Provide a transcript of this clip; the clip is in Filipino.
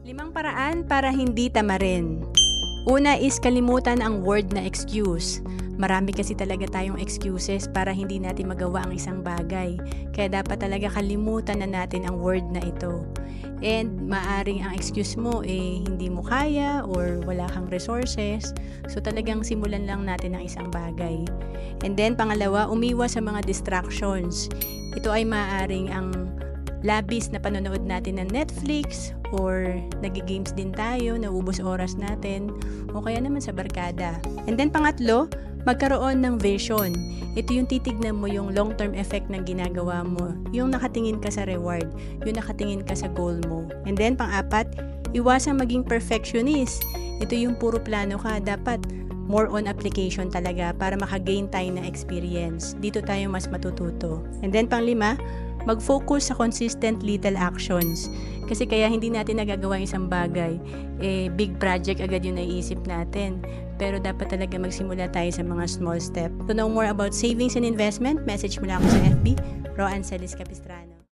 5 paraan para hindi tamarin. Una is kalimutan ang word na excuse. Marami kasi talaga tayong excuses para hindi natin magawa ang isang bagay. Kaya dapat talaga kalimutan na natin ang word na ito. And maaring ang excuse mo hindi mo kaya or wala kang resources. So talagang simulan lang natin ang isang bagay. And then pangalawa, umiwas sa mga distractions. Ito ay maaring ang labis na panonood natin ng Netflix or nag-games din tayo, naubos oras natin o kaya naman sa barkada. And then pangatlo, magkaroon ng vision. Ito yung titignan mo yung long-term effect ng ginagawa mo, yung nakatingin ka sa reward, yung nakatingin ka sa goal mo. And then pang-apat, iwasang maging perfectionist. Ito yung puro plano ka, dapat more on application talaga para makagain tayo ng experience. Dito tayo mas matututo. And then pang-lima, mag-focus sa consistent little actions. Kasi kaya hindi natin nagagawa yung isang bagay, big project agad yung naiisip natin. Pero dapat talaga magsimula tayo sa mga small step. To know more about savings and investment, message mo lang ako sa FB, Roan Celis Capistrano.